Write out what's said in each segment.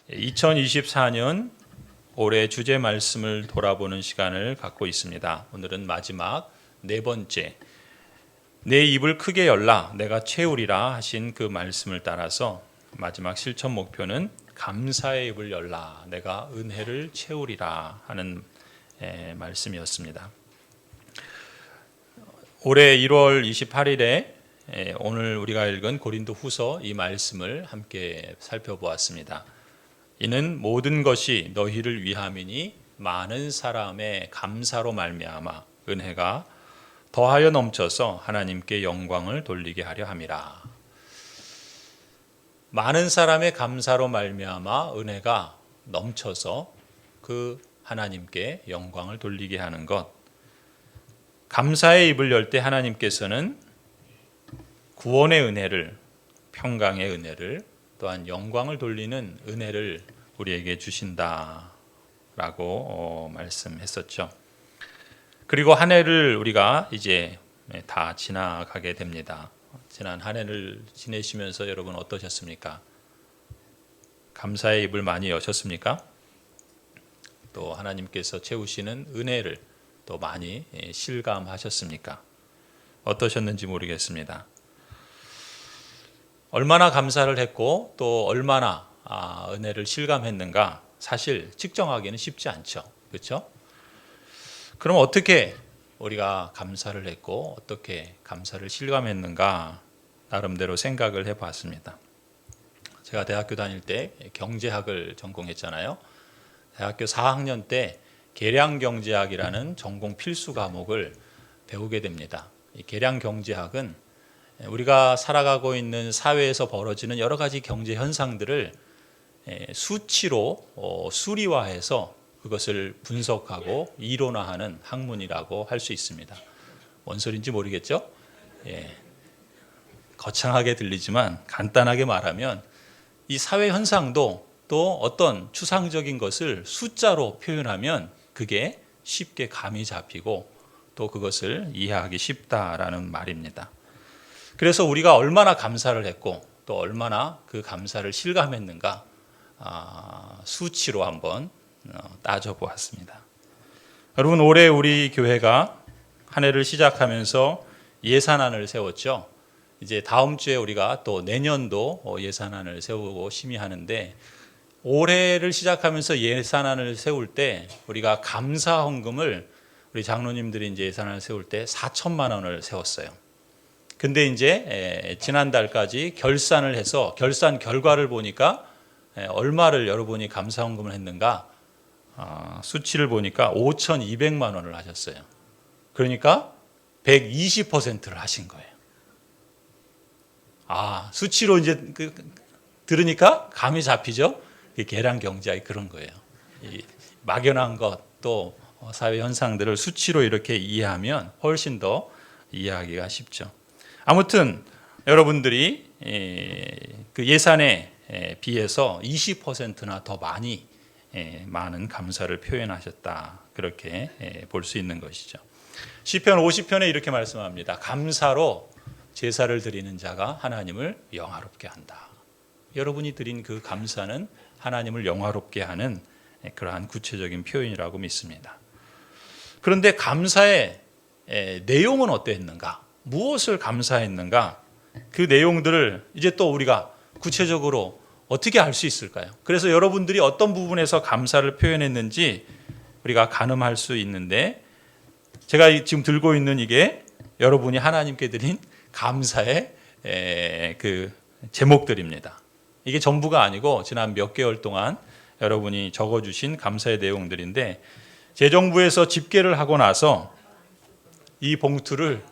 2024년 올해 주제 말씀을 돌아보는 시간을 갖고 있습니다. 오늘은 마지막 네 번째, 내 입을 크게 열라 내가 채우리라 하신 그 말씀을 따라서 마지막 실천 목표는 감사의 입을 열라 내가 은혜를 채우리라 하는 말씀이었습니다. 올해 1월 28일에 오늘 우리가 읽은 고린도 후서 이 말씀을 함께 살펴보았습니다. 이는 모든 것이 너희를 위함이니 많은 사람의 감사로 말미암아 은혜가 더하여 넘쳐서 하나님께 영광을 돌리게 하려 함이라. 많은 사람의 감사로 말미암아 은혜가 넘쳐서 그 하나님께 영광을 돌리게 하는 것. 감사의 입을 열 때 하나님께서는 구원의 은혜를, 평강의 은혜를, 또한 영광을 돌리는 은혜를 우리에게 주신다라고 말씀했었죠. 그리고 한 해를 우리가 이제 다 지나가게 됩니다. 지난 한 해를 지내시면서 여러분 어떠셨습니까? 감사의 입을 많이 여셨습니까? 또 하나님께서 채우시는 은혜를 또 많이 실감하셨습니까? 어떠셨는지 모르겠습니다. 얼마나 감사를 했고 또 얼마나 은혜를 실감했는가 사실 측정하기는 쉽지 않죠. 그렇죠? 그럼 어떻게 우리가 감사를 했고 어떻게 감사를 실감했는가 나름대로 생각을 해봤습니다. 제가 대학교 다닐 때 경제학을 전공했잖아요. 대학교 4학년 때 계량경제학이라는 전공 필수 과목을 배우게 됩니다. 이 계량경제학은 우리가 살아가고 있는 사회에서 벌어지는 여러 가지 경제 현상들을 수치로 수리화해서 그것을 분석하고 이론화하는 학문이라고 할 수 있습니다. 뭔 소리인지 모르겠죠? 거창하게 들리지만 간단하게 말하면 이 사회 현상도 또 어떤 추상적인 것을 숫자로 표현하면 그게 쉽게 감이 잡히고 또 그것을 이해하기 쉽다라는 말입니다. 그래서 우리가 얼마나 감사를 했고 또 얼마나 그 감사를 실감했는가 수치로 한번 따져보았습니다. 여러분 올해 우리 교회가 한 해를 시작하면서 예산안을 세웠죠. 이제 다음 주에 우리가 또 내년도 예산안을 세우고 심의하는데 올해를 시작하면서 예산안을 세울 때 우리가 감사 헌금을 우리 장로님들이 이제 예산안을 세울 때 4천만 원을 세웠어요. 근데 이제 지난달까지 결산을 해서 결산 결과를 보니까 얼마를 여러분이 감사 헌금을 했는가 수치를 보니까 5,200만 원을 하셨어요. 그러니까 120%를 하신 거예요. 수치로 이제 들으니까 감이 잡히죠. 계량 경제학이 그런 거예요. 이 막연한 것 또 사회 현상들을 수치로 이렇게 이해하면 훨씬 더 이해하기가 쉽죠. 아무튼 여러분들이 그 예산에 비해서 20%나 더 많은 감사를 표현하셨다. 그렇게 볼 수 있는 것이죠. 시편 50편에 이렇게 말씀합니다. 감사로 제사를 드리는 자가 하나님을 영화롭게 한다. 여러분이 드린 그 감사는 하나님을 영화롭게 하는 그러한 구체적인 표현이라고 믿습니다. 그런데 감사의 내용은 어땠는가? 무엇을 감사했는가? 그 내용들을 이제 또 우리가 구체적으로 어떻게 알 수 있을까요? 그래서 여러분들이 어떤 부분에서 감사를 표현했는지 우리가 가늠할 수 있는데 제가 지금 들고 있는 이게 여러분이 하나님께 드린 감사의 그 제목들입니다. 이게 전부가 아니고 지난 몇 개월 동안 여러분이 적어주신 감사의 내용들인데 재정부에서 집계를 하고 나서 이 봉투를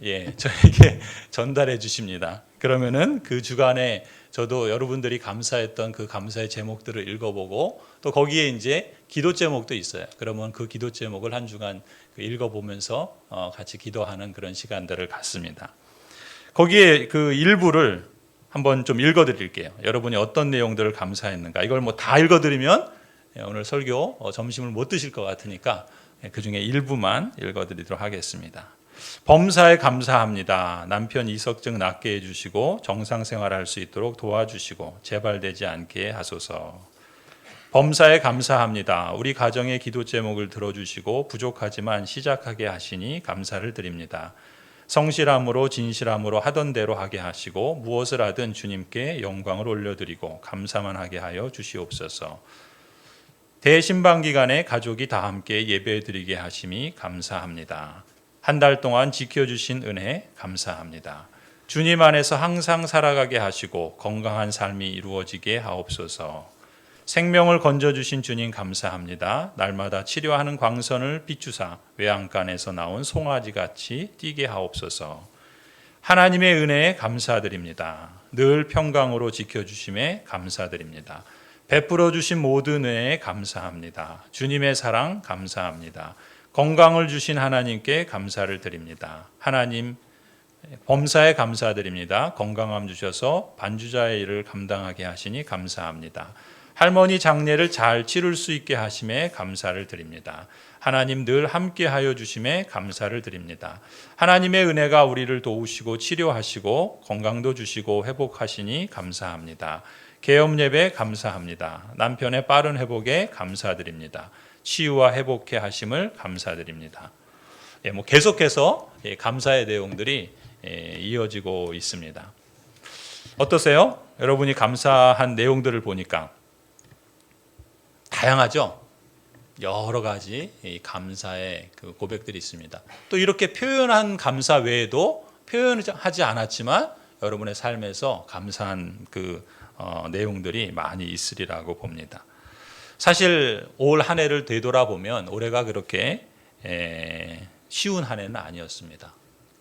저에게 전달해 주십니다. 그러면은 그 주간에 저도 여러분들이 감사했던 그 감사의 제목들을 읽어보고 또 거기에 이제 기도 제목도 있어요. 그러면 그 기도 제목을 한 주간 읽어보면서 같이 기도하는 그런 시간들을 갖습니다. 거기에 그 일부를 한번 좀 읽어드릴게요. 여러분이 어떤 내용들을 감사했는가. 이걸 뭐 다 읽어드리면 오늘 설교 점심을 못 드실 것 같으니까 그 중에 일부만 읽어드리도록 하겠습니다. 범사에 감사합니다. 남편 이석증 낫게 해주시고 정상 생활할 수 있도록 도와주시고 재발되지 않게 하소서. 범사에 감사합니다. 우리 가정의 기도 제목을 들어주시고 부족하지만 시작하게 하시니 감사를 드립니다. 성실함으로 진실함으로 하던 대로 하게 하시고 무엇을 하든 주님께 영광을 올려드리고 감사만 하게 하여 주시옵소서. 대신방 기간에 가족이 다 함께 예배드리게 하심이 감사합니다. 한 달 동안 지켜주신 은혜 감사합니다. 주님 안에서 항상 살아가게 하시고 건강한 삶이 이루어지게 하옵소서. 생명을 건져주신 주님 감사합니다. 날마다 치료하는 광선을 비추사 외양간에서 나온 송아지같이 뛰게 하옵소서. 하나님의 은혜에 감사드립니다. 늘 평강으로 지켜주심에 감사드립니다. 베풀어 주신 모든 은혜에 감사합니다. 주님의 사랑 감사합니다. 건강을 주신 하나님께 감사를 드립니다. 하나님 범사에 감사드립니다. 건강함 주셔서 반주자의 일을 감당하게 하시니 감사합니다. 할머니 장례를 잘 치를 수 있게 하심에 감사를 드립니다. 하나님 늘 함께하여 주심에 감사를 드립니다. 하나님의 은혜가 우리를 도우시고 치료하시고 건강도 주시고 회복하시니 감사합니다. 계엄 예배 감사합니다. 남편의 빠른 회복에 감사드립니다. 치유와 회복해 하심을 감사드립니다. 계속해서 감사의 내용들이 이어지고 있습니다. 어떠세요? 여러분이 감사한 내용들을 보니까 다양하죠? 여러 가지 감사의 그 고백들이 있습니다. 또 이렇게 표현한 감사 외에도 표현하지 않았지만 여러분의 삶에서 감사한 그 내용들이 많이 있으리라고 봅니다. 사실 올 한 해를 되돌아보면 올해가 그렇게 쉬운 한 해는 아니었습니다.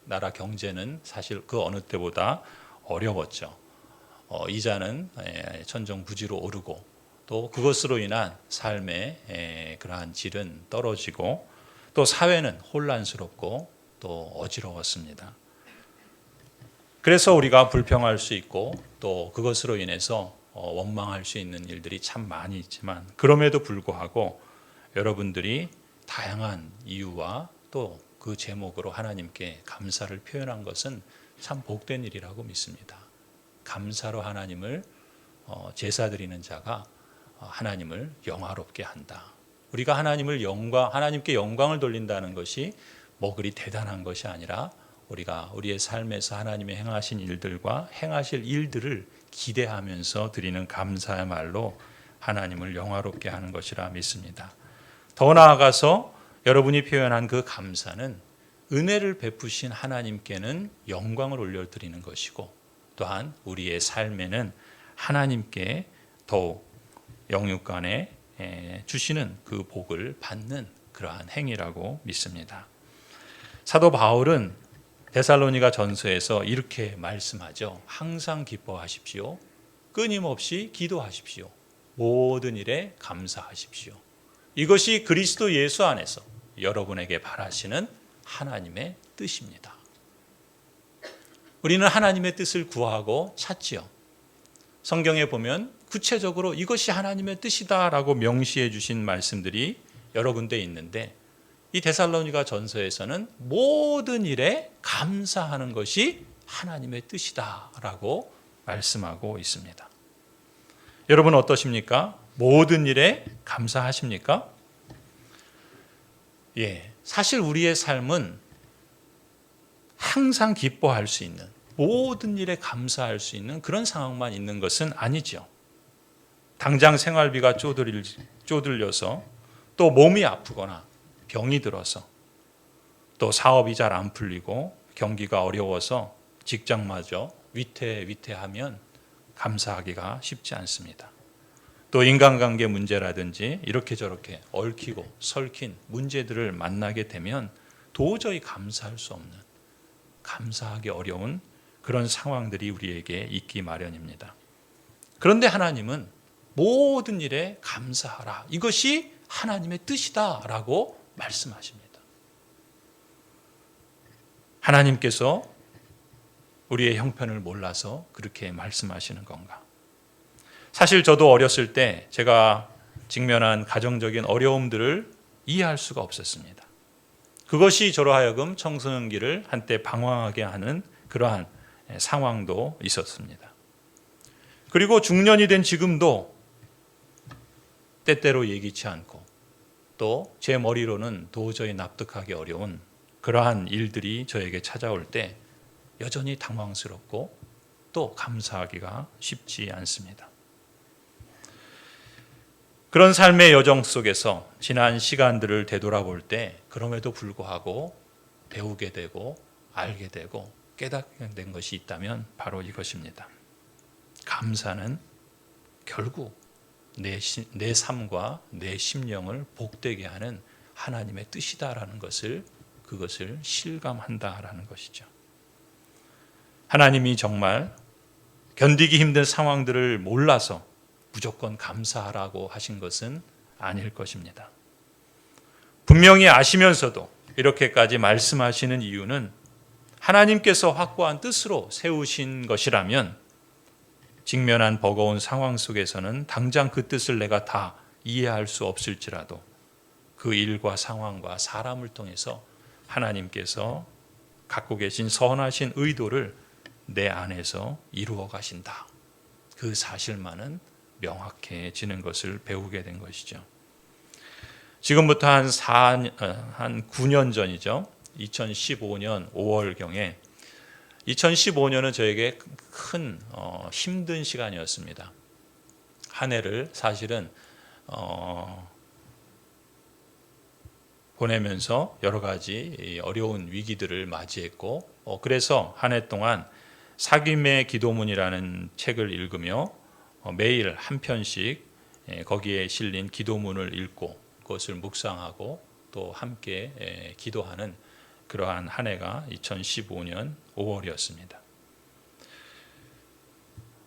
나라 경제는 사실 그 어느 때보다 어려웠죠. 이자는 천정부지로 오르고 또 그것으로 인한 삶의 그러한 질은 떨어지고 또 사회는 혼란스럽고 또 어지러웠습니다. 그래서 우리가 불평할 수 있고 또 그것으로 인해서 원망할 수 있는 일들이 참 많이 있지만 그럼에도 불구하고 여러분들이 다양한 이유와 또 그 제목으로 하나님께 감사를 표현한 것은 참 복된 일이라고 믿습니다. 감사로 하나님을 제사드리는 자가 하나님을 영화롭게 한다. 우리가 하나님께 영광을 돌린다는 것이 뭐 그리 대단한 것이 아니라 우리가 우리의 삶에서 하나님의 행하신 일들과 행하실 일들을 기대하면서 드리는 감사의 말로 하나님을 영화롭게 하는 것이라 믿습니다. 더 나아가서 여러분이 표현한 그 감사는 은혜를 베푸신 하나님께는 영광을 올려드리는 것이고 또한 우리의 삶에는 하나님께 더욱 영육간에 주시는 그 복을 받는 그러한 행위라고 믿습니다. 사도 바울은 데살로니가 전서에서 이렇게 말씀하죠. 항상 기뻐하십시오. 끊임없이 기도하십시오. 모든 일에 감사하십시오. 이것이 그리스도 예수 안에서 여러분에게 바라시는 하나님의 뜻입니다. 우리는 하나님의 뜻을 구하고 찾지요. 성경에 보면 구체적으로 이것이 하나님의 뜻이다라고 명시해 주신 말씀들이 여러 군데 있는데 이 데살로니가 전서에서는 모든 일에 감사하는 것이 하나님의 뜻이다라고 말씀하고 있습니다. 여러분 어떠십니까? 모든 일에 감사하십니까? 사실 우리의 삶은 항상 기뻐할 수 있는 모든 일에 감사할 수 있는 그런 상황만 있는 것은 아니죠. 당장 생활비가 쪼들려서 또 몸이 아프거나 병이 들어서 또 사업이 잘 안 풀리고 경기가 어려워서 직장마저 위태하면 감사하기가 쉽지 않습니다. 또 인간관계 문제라든지 이렇게 저렇게 얽히고 설킨 문제들을 만나게 되면 도저히 감사할 수 없는, 감사하기 어려운 그런 상황들이 우리에게 있기 마련입니다. 그런데 하나님은 모든 일에 감사하라. 이것이 하나님의 뜻이다라고 말씀하십니다. 하나님께서 우리의 형편을 몰라서 그렇게 말씀하시는 건가? 사실 저도 어렸을 때 제가 직면한 가정적인 어려움들을 이해할 수가 없었습니다. 그것이 저로 하여금 청소년기를 한때 방황하게 하는 그러한 상황도 있었습니다. 그리고 중년이 된 지금도 때때로 예기치 않고 또 제 머리로는 도저히 납득하기 어려운 그러한 일들이 저에게 찾아올 때 여전히 당황스럽고 또 감사하기가 쉽지 않습니다. 그런 삶의 여정 속에서 지난 시간들을 되돌아볼 때 그럼에도 불구하고 배우게 되고 알게 되고 깨닫게 된 것이 있다면 바로 이것입니다. 감사는 결국 내 삶과 내 심령을 복되게 하는 하나님의 뜻이다라는 그것을 실감한다라는 것이죠. 하나님이 정말 견디기 힘든 상황들을 몰라서 무조건 감사하라고 하신 것은 아닐 것입니다. 분명히 아시면서도 이렇게까지 말씀하시는 이유는 하나님께서 확고한 뜻으로 세우신 것이라면 직면한 버거운 상황 속에서는 당장 그 뜻을 내가 다 이해할 수 없을지라도 그 일과 상황과 사람을 통해서 하나님께서 갖고 계신 선하신 의도를 내 안에서 이루어 가신다. 그 사실만은 명확해지는 것을 배우게 된 것이죠. 지금부터 한 9년 전이죠. 2015년 5월경에 2015년은 저에게 큰 힘든 시간이었습니다. 한 해를 사실은 보내면서 여러 가지 어려운 위기들을 맞이했고 그래서 한 해 동안 사귐의 기도문이라는 책을 읽으며 매일 한 편씩 거기에 실린 기도문을 읽고 그것을 묵상하고 또 함께 기도하는 그러한 한 해가 2015년 5월이었습니다.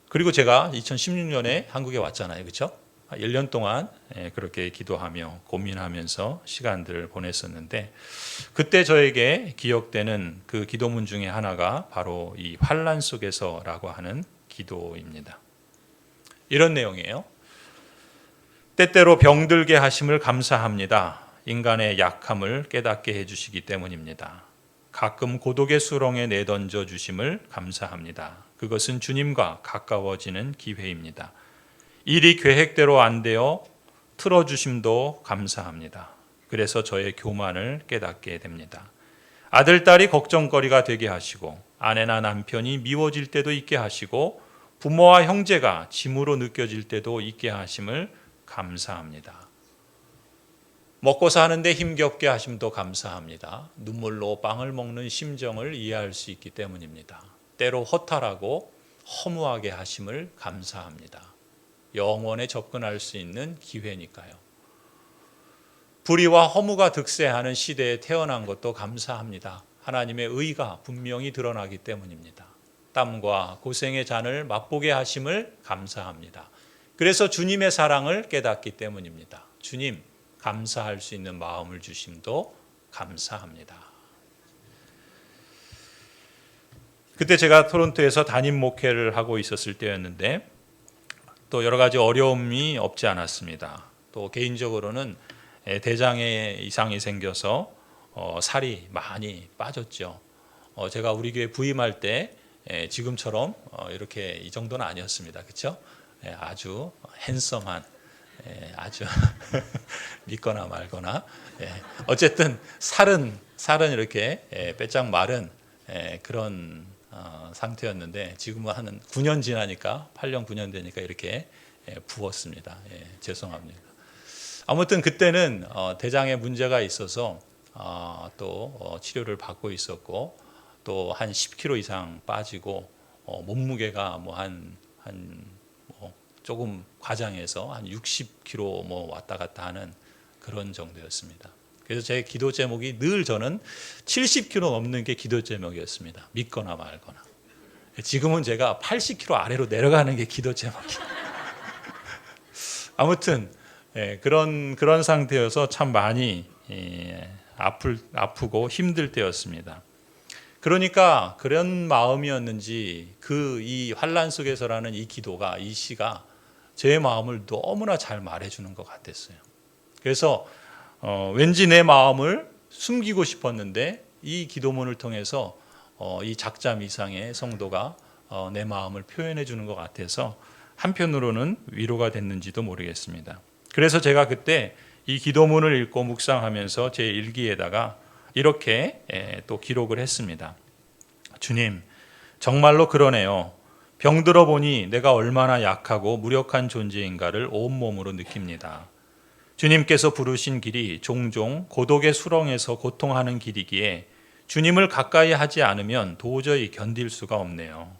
그리고 제가 2016년에 한국에 왔잖아요. 그렇죠? 1년 동안 그렇게 기도하며 고민하면서 시간들을 보냈었는데 그때 저에게 기억되는 그 기도문 중에 하나가 바로 이 환난 속에서라고 하는 기도입니다. 이런 내용이에요. 때때로 병들게 하심을 감사합니다. 인간의 약함을 깨닫게 해주시기 때문입니다. 가끔 고독의 수렁에 내던져 주심을 감사합니다. 그것은 주님과 가까워지는 기회입니다. 일이 계획대로 안 되어 틀어주심도 감사합니다. 그래서 저의 교만을 깨닫게 됩니다. 아들, 딸이 걱정거리가 되게 하시고 아내나 남편이 미워질 때도 있게 하시고 부모와 형제가 짐으로 느껴질 때도 있게 하심을 감사합니다. 먹고 사는데 힘겹게 하심도 감사합니다. 눈물로 빵을 먹는 심정을 이해할 수 있기 때문입니다. 때로 허탈하고 허무하게 하심을 감사합니다. 영원에 접근할 수 있는 기회니까요. 불의와 허무가 득세하는 시대에 태어난 것도 감사합니다. 하나님의 의가 분명히 드러나기 때문입니다. 땀과 고생의 잔을 맛보게 하심을 감사합니다. 그래서 주님의 사랑을 깨닫기 때문입니다. 주님, 감사할 수 있는 마음을 주심도 감사합니다. 그때 제가 토론토에서 담임 목회를 하고 있었을 때였는데 또 여러 가지 어려움이 없지 않았습니다. 또 개인적으로는 대장에 이상이 생겨서 살이 많이 빠졌죠. 제가 우리 교회 부임할 때 지금처럼 이렇게 이 정도는 아니었습니다. 그렇죠? 아주 핸섬한 아주 믿거나 말거나 어쨌든 살은 이렇게 빼짝 마른 그런 상태였는데 지금은 한 9년 지나니까 8년 9년 되니까 이렇게 부었습니다. 죄송합니다. 아무튼 그때는 대장에 문제가 있어서 또 치료를 받고 있었고 또 한 10kg 이상 빠지고 몸무게가 뭐 한 조금 과장해서 한 60kg 뭐 왔다 갔다 하는 그런 정도였습니다. 그래서 제 기도 제목이 늘 저는 70kg 넘는 게 기도 제목이었습니다. 믿거나 말거나. 지금은 제가 80kg 아래로 내려가는 게 기도 제목이에요. 아무튼 그런 상태여서 참 많이 아프고 힘들 때였습니다. 그러니까 그런 마음이었는지 이 환난 속에서라는 이 기도가 이 시가 제 마음을 너무나 잘 말해주는 것 같았어요. 그래서 왠지 내 마음을 숨기고 싶었는데 이 기도문을 통해서 이 작잠 이상의 성도가 내 마음을 표현해 주는 것 같아서 한편으로는 위로가 됐는지도 모르겠습니다. 그래서 제가 그때 이 기도문을 읽고 묵상하면서 제 일기에다가 이렇게 또 기록을 했습니다. 주님, 정말로 그러네요. 병들어 보니 내가 얼마나 약하고 무력한 존재인가를 온몸으로 느낍니다. 주님께서 부르신 길이 종종 고독의 수렁에서 고통하는 길이기에 주님을 가까이 하지 않으면 도저히 견딜 수가 없네요.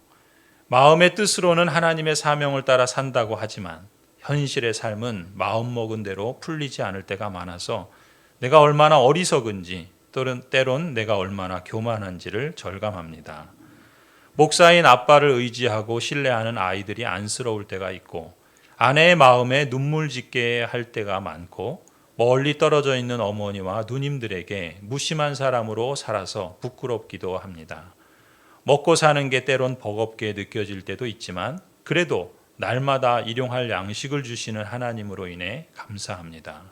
마음의 뜻으로는 하나님의 사명을 따라 산다고 하지만 현실의 삶은 마음먹은 대로 풀리지 않을 때가 많아서 내가 얼마나 어리석은지 때론 내가 얼마나 교만한지를 절감합니다. 목사인 아빠를 의지하고 신뢰하는 아이들이 안쓰러울 때가 있고 아내의 마음에 눈물 짓게 할 때가 많고 멀리 떨어져 있는 어머니와 누님들에게 무심한 사람으로 살아서 부끄럽기도 합니다. 먹고 사는 게 때론 버겁게 느껴질 때도 있지만 그래도 날마다 일용할 양식을 주시는 하나님으로 인해 감사합니다.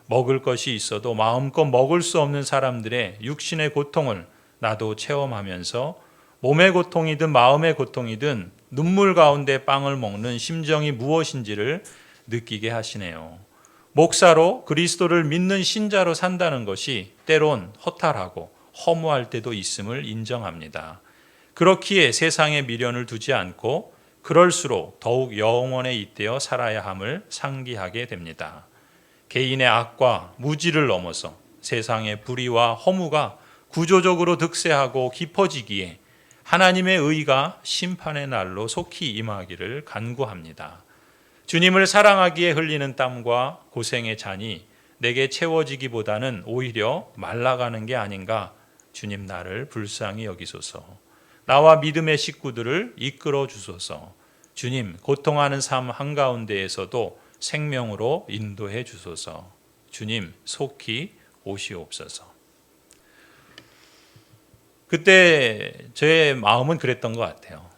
먹을 것이 있어도 마음껏 먹을 수 없는 사람들의 육신의 고통을 나도 체험하면서 몸의 고통이든 마음의 고통이든 눈물 가운데 빵을 먹는 심정이 무엇인지를 느끼게 하시네요. 목사로 그리스도를 믿는 신자로 산다는 것이 때론 허탈하고 허무할 때도 있음을 인정합니다. 그렇기에 세상에 미련을 두지 않고 그럴수록 더욱 영원에 잇대어 살아야 함을 상기하게 됩니다. 개인의 악과 무지를 넘어서 세상의 불의와 허무가 구조적으로 득세하고 깊어지기에 하나님의 의가 심판의 날로 속히 임하기를 간구합니다. 주님을 사랑하기에 흘리는 땀과 고생의 잔이 내게 채워지기보다는 오히려 말라가는 게 아닌가. 주님 나를 불쌍히 여기소서. 나와 믿음의 식구들을 이끌어 주소서. 주님 고통하는 삶 한가운데에서도 생명으로 인도해 주소서. 주님 속히 오시옵소서. 그때 제 마음은 그랬던 것 같아요.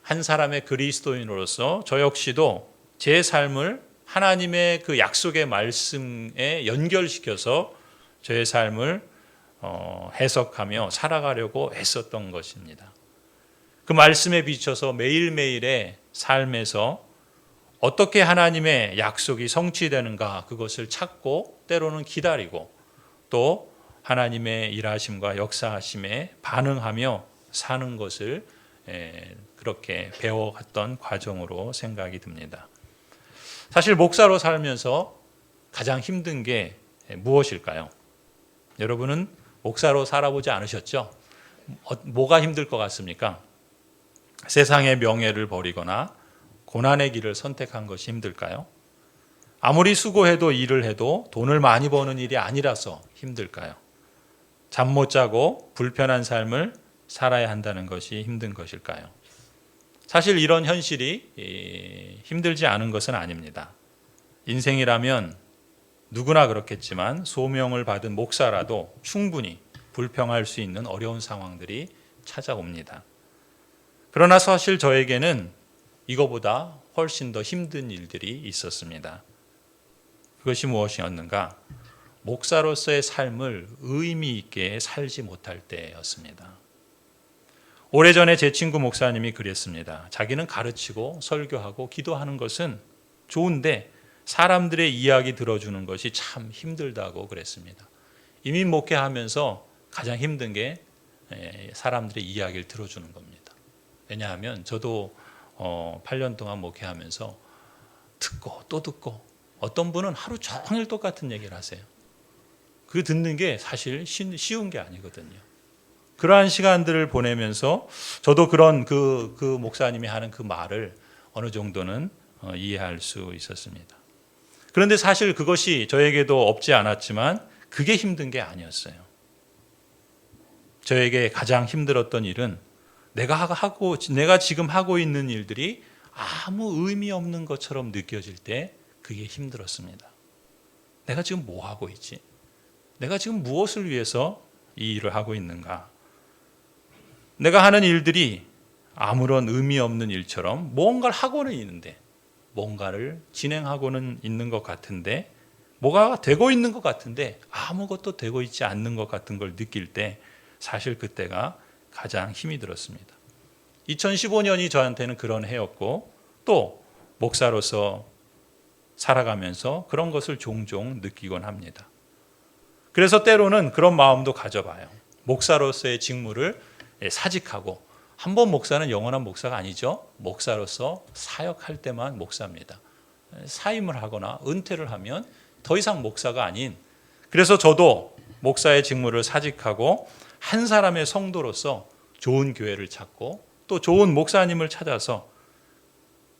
한 사람의 그리스도인으로서 저 역시도 제 삶을 하나님의 그 약속의 말씀에 연결시켜서 저의 삶을 해석하며 살아가려고 애썼던 것입니다. 그 말씀에 비춰서 매일매일의 삶에서 어떻게 하나님의 약속이 성취되는가 그것을 찾고 때로는 기다리고 또 하나님의 일하심과 역사하심에 반응하며 사는 것을 그렇게 배워갔던 과정으로 생각이 듭니다. 사실 목사로 살면서 가장 힘든 게 무엇일까요? 여러분은 목사로 살아보지 않으셨죠? 뭐가 힘들 것 같습니까? 세상의 명예를 버리거나 고난의 길을 선택한 것이 힘들까요? 아무리 수고해도 일을 해도 돈을 많이 버는 일이 아니라서 힘들까요? 잠 못 자고 불편한 삶을 살아야 한다는 것이 힘든 것일까요? 사실 이런 현실이 힘들지 않은 것은 아닙니다. 인생이라면 누구나 그렇겠지만 소명을 받은 목사라도 충분히 불평할 수 있는 어려운 상황들이 찾아옵니다. 그러나 사실 저에게는 이거보다 훨씬 더 힘든 일들이 있었습니다. 그것이 무엇이었는가? 목사로서의 삶을 의미 있게 살지 못할 때였습니다. 오래전에 제 친구 목사님이 그랬습니다. 자기는 가르치고 설교하고 기도하는 것은 좋은데 사람들의 이야기 들어주는 것이 참 힘들다고 그랬습니다. 이민 목회하면서 가장 힘든 게 사람들의 이야기를 들어주는 겁니다. 왜냐하면 저도 8년 동안 목회하면서 듣고 또 듣고 어떤 분은 하루 종일 똑같은 얘기를 하세요. 그 듣는 게 사실 쉬운 게 아니거든요. 그러한 시간들을 보내면서 저도 그런 그 목사님이 하는 그 말을 어느 정도는 이해할 수 있었습니다. 그런데 사실 그것이 저에게도 없지 않았지만 그게 힘든 게 아니었어요. 저에게 가장 힘들었던 일은 내가 지금 하고 있는 일들이 아무 의미 없는 것처럼 느껴질 때 그게 힘들었습니다. 내가 지금 뭐 하고 있지? 내가 지금 무엇을 위해서 이 일을 하고 있는가? 내가 하는 일들이 아무런 의미 없는 일처럼 뭔가를 하고는 있는데 뭔가를 진행하고는 있는 것 같은데 뭐가 되고 있는 것 같은데 아무것도 되고 있지 않는 것 같은 걸 느낄 때 사실 그때가 가장 힘이 들었습니다. 2015년이 저한테는 그런 해였고 또 목사로서 살아가면서 그런 것을 종종 느끼곤 합니다. 그래서 때로는 그런 마음도 가져봐요. 목사로서의 직무를 사직하고, 한 번 목사는 영원한 목사가 아니죠. 목사로서 사역할 때만 목사입니다. 사임을 하거나 은퇴를 하면 더 이상 목사가 아닌, 그래서 저도 목사의 직무를 사직하고 한 사람의 성도로서 좋은 교회를 찾고 또 좋은 목사님을 찾아서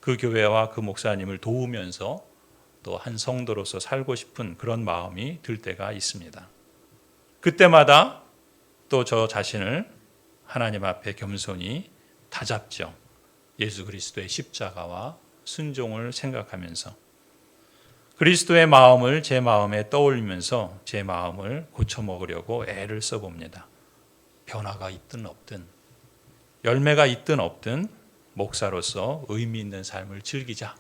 그 교회와 그 목사님을 도우면서 또 한 성도로서 살고 싶은 그런 마음이 들 때가 있습니다. 그때마다 또 저 자신을 하나님 앞에 겸손히 다잡죠. 예수 그리스도의 십자가와 순종을 생각하면서 그리스도의 마음을 제 마음에 떠올리면서 제 마음을 고쳐먹으려고 애를 써봅니다. 변화가 있든 없든, 열매가 있든 없든 목사로서 의미 있는 삶을 즐기자.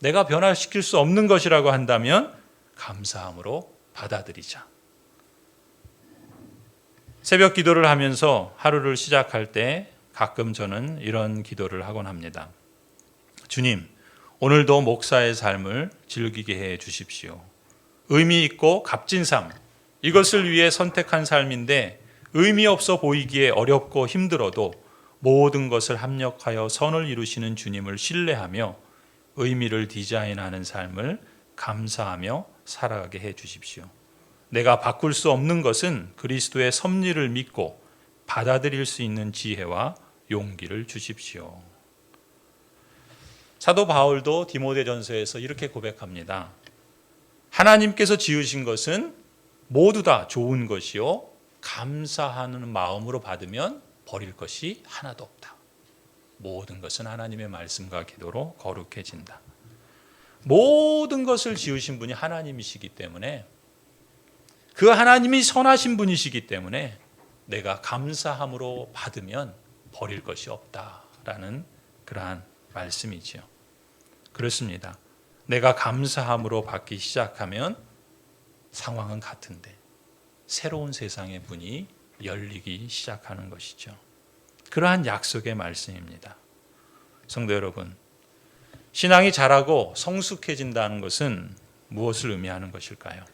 내가 변화시킬 수 없는 것이라고 한다면 감사함으로 받아들이자. 새벽 기도를 하면서 하루를 시작할 때 가끔 저는 이런 기도를 하곤 합니다. 주님, 오늘도 목사의 삶을 즐기게 해 주십시오. 의미 있고 값진 삶, 이것을 위해 선택한 삶인데 의미 없어 보이기에 어렵고 힘들어도 모든 것을 합력하여 선을 이루시는 주님을 신뢰하며 의미를 디자인하는 삶을 감사하며 살아가게 해 주십시오. 내가 바꿀 수 없는 것은 그리스도의 섭리를 믿고 받아들일 수 있는 지혜와 용기를 주십시오. 사도 바울도 디모데전서에서 이렇게 고백합니다. 하나님께서 지으신 것은 모두 다 좋은 것이요 감사하는 마음으로 받으면 버릴 것이 하나도 없다. 모든 것은 하나님의 말씀과 기도로 거룩해진다. 모든 것을 지으신 분이 하나님이시기 때문에, 그 하나님이 선하신 분이시기 때문에 내가 감사함으로 받으면 버릴 것이 없다라는 그러한 말씀이지요. 그렇습니다. 내가 감사함으로 받기 시작하면 상황은 같은데 새로운 세상의 문이 열리기 시작하는 것이죠. 그러한 약속의 말씀입니다. 성도 여러분, 신앙이 자라고 성숙해진다는 것은 무엇을 의미하는 것일까요?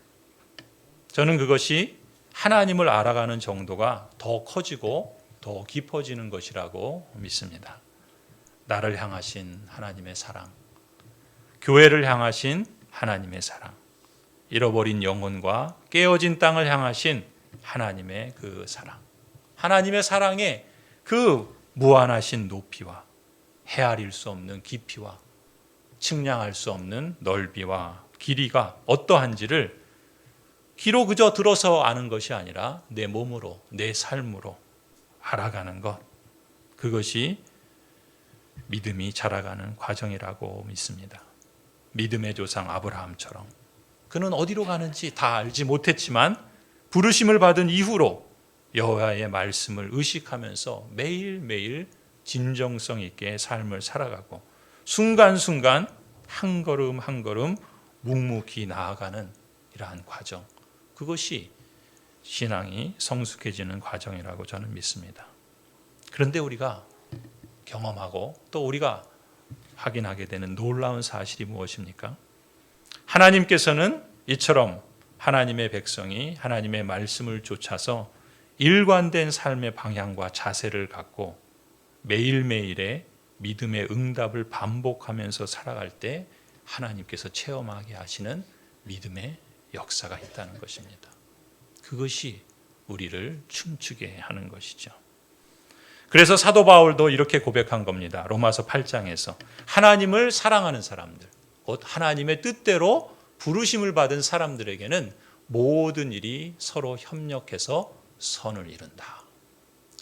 저는 그것이 하나님을 알아가는 정도가 더 커지고 더 깊어지는 것이라고 믿습니다. 나를 향하신 하나님의 사랑, 교회를 향하신 하나님의 사랑, 잃어버린 영혼과 깨어진 땅을 향하신 하나님의 그 사랑, 하나님의 사랑의 그 무한하신 높이와 헤아릴 수 없는 깊이와 측량할 수 없는 넓이와 길이가 어떠한지를 귀로 그저 들어서 아는 것이 아니라 내 몸으로, 내 삶으로 알아가는 것, 그것이 믿음이 자라가는 과정이라고 믿습니다. 믿음의 조상 아브라함처럼 그는 어디로 가는지 다 알지 못했지만 부르심을 받은 이후로 여호와의 말씀을 의식하면서 매일매일 진정성 있게 삶을 살아가고 순간순간 한 걸음 한 걸음 묵묵히 나아가는 이러한 과정, 그것이 신앙이 성숙해지는 과정이라고 저는 믿습니다. 그런데 우리가 경험하고 또 우리가 확인하게 되는 놀라운 사실이 무엇입니까? 하나님께서는 이처럼 하나님의 백성이 하나님의 말씀을 쫓아서 일관된 삶의 방향과 자세를 갖고 매일매일의 믿음의 응답을 반복하면서 살아갈 때 하나님께서 체험하게 하시는 믿음의 역사가 있다는 것입니다. 그것이 우리를 춤추게 하는 것이죠. 그래서 사도 바울도 이렇게 고백한 겁니다. 로마서 8장에서 하나님을 사랑하는 사람들, 곧 하나님의 뜻대로 부르심을 받은 사람들에게는 모든 일이 서로 협력해서 선을 이룬다.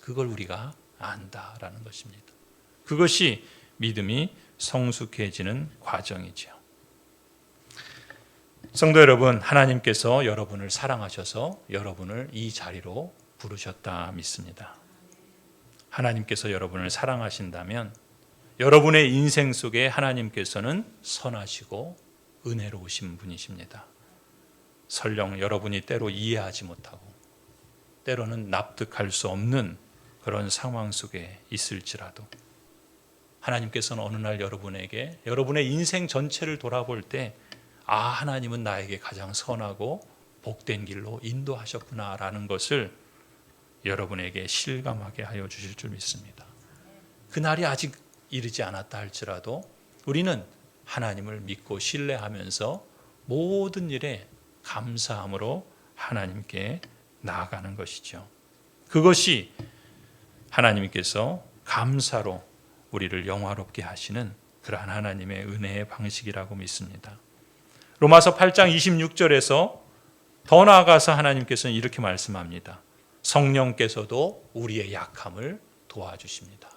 그걸 우리가 안다라는 것입니다. 그것이 믿음이 성숙해지는 과정이죠. 성도 여러분, 하나님께서 여러분을 사랑하셔서 여러분을 이 자리로 부르셨다 믿습니다. 하나님께서 여러분을 사랑하신다면 여러분의 인생 속에 하나님께서는 선하시고 은혜로우신 분이십니다. 설령 여러분이 때로 이해하지 못하고 때로는 납득할 수 없는 그런 상황 속에 있을지라도 하나님께서는 어느 날 여러분에게 여러분의 인생 전체를 돌아볼 때 하나님은 나에게 가장 선하고 복된 길로 인도하셨구나라는 것을 여러분에게 실감하게 하여 주실 줄 믿습니다. 그날이 아직 이르지 않았다 할지라도 우리는 하나님을 믿고 신뢰하면서 모든 일에 감사함으로 하나님께 나아가는 것이죠. 그것이 하나님께서 감사로 우리를 영화롭게 하시는 그러한 하나님의 은혜의 방식이라고 믿습니다. 로마서 8장 26절에서 더 나아가서 하나님께서는 이렇게 말씀합니다. 성령께서도 우리의 약함을 도와주십니다.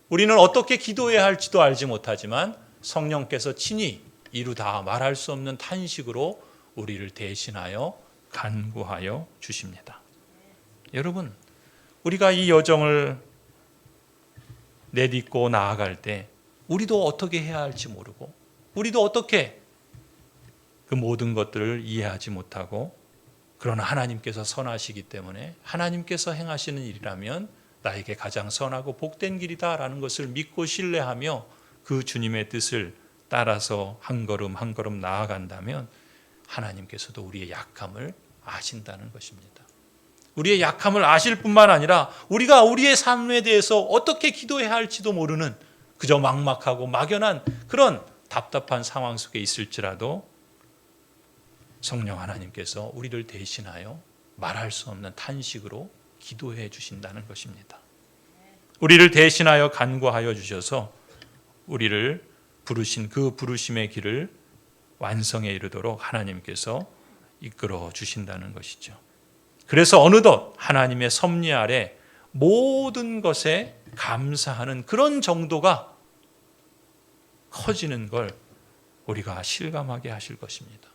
우리는 어떻게 기도해야 할지도 알지 못하지만 성령께서 친히 이루다 말할 수 없는 탄식으로 우리를 대신하여 간구하여 주십니다. 여러분, 우리가 이 여정을 내딛고 나아갈 때 우리도 어떻게 해야 할지 모르고 우리도 어떻게 그 모든 것들을 이해하지 못하고, 그러나 하나님께서 선하시기 때문에 하나님께서 행하시는 일이라면 나에게 가장 선하고 복된 길이다라는 것을 믿고 신뢰하며 그 주님의 뜻을 따라서 한 걸음 한 걸음 나아간다면 하나님께서도 우리의 약함을 아신다는 것입니다. 우리의 약함을 아실 뿐만 아니라 우리가 우리의 삶에 대해서 어떻게 기도해야 할지도 모르는 그저 막막하고 막연한 그런 답답한 상황 속에 있을지라도 성령 하나님께서 우리를 대신하여 말할 수 없는 탄식으로 기도해 주신다는 것입니다. 우리를 대신하여 간구하여 주셔서 우리를 부르신 그 부르심의 길을 완성에 이르도록 하나님께서 이끌어 주신다는 것이죠. 그래서 어느덧 하나님의 섭리 아래 모든 것에 감사하는 그런 정도가 커지는 걸 우리가 실감하게 하실 것입니다.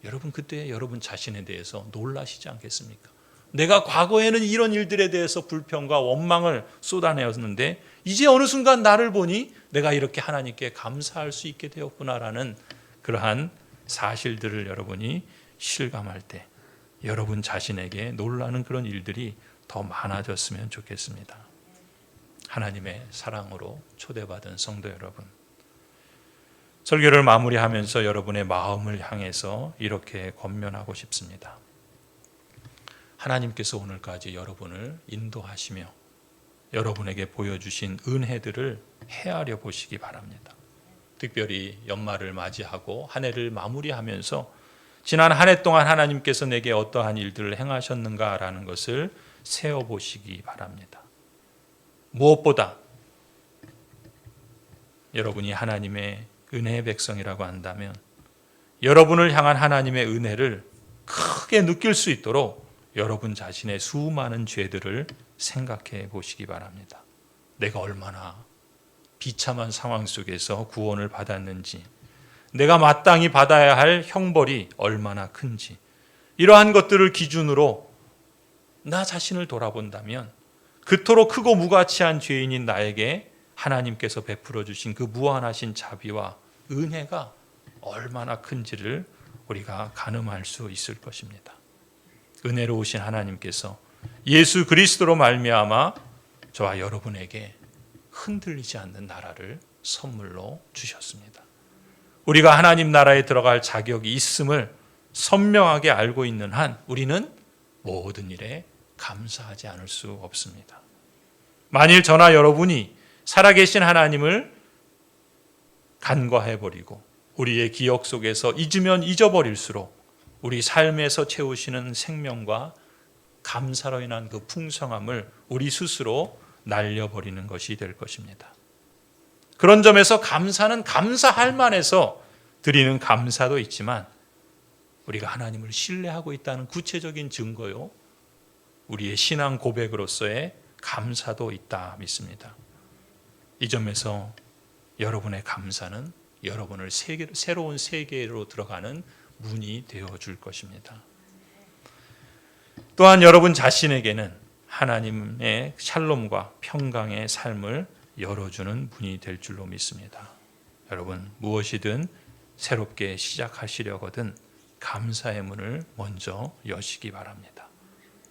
여러분, 그때 여러분 자신에 대해서 놀라시지 않겠습니까? 내가 과거에는 이런 일들에 대해서 불평과 원망을 쏟아내었는데 이제 어느 순간 나를 보니 내가 이렇게 하나님께 감사할 수 있게 되었구나라는 그러한 사실들을 여러분이 실감할 때 여러분 자신에게 놀라는 그런 일들이 더 많아졌으면 좋겠습니다. 하나님의 사랑으로 초대받은 성도 여러분, 설교를 마무리하면서 여러분의 마음을 향해서 이렇게 권면하고 싶습니다. 하나님께서 오늘까지 여러분을 인도하시며 여러분에게 보여주신 은혜들을 헤아려 보시기 바랍니다. 특별히 연말을 맞이하고 한 해를 마무리하면서 지난 한 해 동안 하나님께서 내게 어떠한 일들을 행하셨는가라는 것을 세어보시기 바랍니다. 무엇보다 여러분이 하나님의 은혜의 백성이라고 한다면 여러분을 향한 하나님의 은혜를 크게 느낄 수 있도록 여러분 자신의 수많은 죄들을 생각해 보시기 바랍니다. 내가 얼마나 비참한 상황 속에서 구원을 받았는지, 내가 마땅히 받아야 할 형벌이 얼마나 큰지, 이러한 것들을 기준으로 나 자신을 돌아본다면 그토록 크고 무가치한 죄인인 나에게 하나님께서 베풀어 주신 그 무한하신 자비와 은혜가 얼마나 큰지를 우리가 가늠할 수 있을 것입니다. 은혜로우신 하나님께서 예수 그리스도로 말미암아 저와 여러분에게 흔들리지 않는 나라를 선물로 주셨습니다. 우리가 하나님 나라에 들어갈 자격이 있음을 선명하게 알고 있는 한 우리는 모든 일에 감사하지 않을 수 없습니다. 만일 저나 여러분이 살아계신 하나님을 간과해버리고 우리의 기억 속에서 잊으면 잊어버릴수록 우리 삶에서 채우시는 생명과 감사로 인한 그 풍성함을 우리 스스로 날려버리는 것이 될 것입니다. 그런 점에서 감사는 감사할 만해서 드리는 감사도 있지만 우리가 하나님을 신뢰하고 있다는 구체적인 증거요, 우리의 신앙 고백으로서의 감사도 있다 믿습니다. 이 점에서 여러분의 감사는 여러분을 새로운 세계로 들어가는 문이 되어줄 것입니다. 또한 여러분 자신에게는 하나님의 샬롬과 평강의 삶을 열어주는 문이 될 줄로 믿습니다. 여러분, 무엇이든 새롭게 시작하시려거든 감사의 문을 먼저 여시기 바랍니다.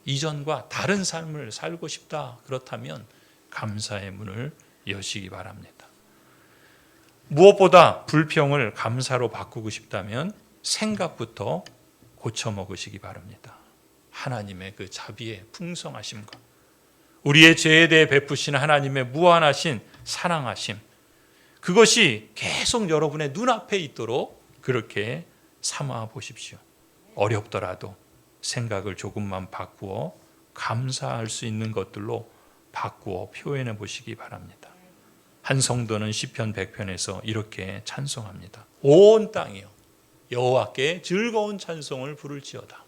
이전과 다른 삶을 살고 싶다 그렇다면 감사의 문을 여시기 바랍니다. 무엇보다 불평을 감사로 바꾸고 싶다면 생각부터 고쳐 먹으시기 바랍니다. 하나님의 그 자비의 풍성하심과 우리의 죄에 대해 베푸시는 하나님의 무한하신 사랑하심, 그것이 계속 여러분의 눈앞에 있도록 그렇게 삼아 보십시오. 어렵더라도 생각을 조금만 바꾸어 감사할 수 있는 것들로 바꾸어 표현해 보시기 바랍니다. 한 성도는 시편 100편에서 이렇게 찬송합니다. 온 땅이요 여호와께 즐거운 찬송을 부를지어다.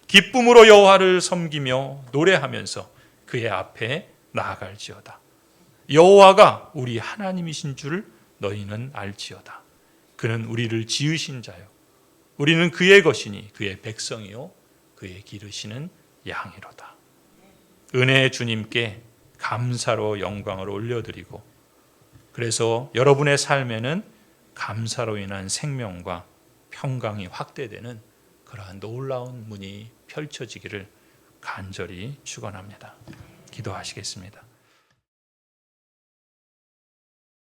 기쁨으로 여호와를 섬기며 노래하면서 그의 앞에 나아갈지어다. 여호와가 우리 하나님이신 줄 너희는 알지어다. 그는 우리를 지으신 자요 우리는 그의 것이니 그의 백성이요 그의 기르시는 양이로다. 은혜의 주님께 감사로 영광을 올려드리고, 그래서 여러분의 삶에는 감사로 인한 생명과 평강이 확대되는 그러한 놀라운 문이 펼쳐지기를 간절히 축원합니다. 기도하시겠습니다.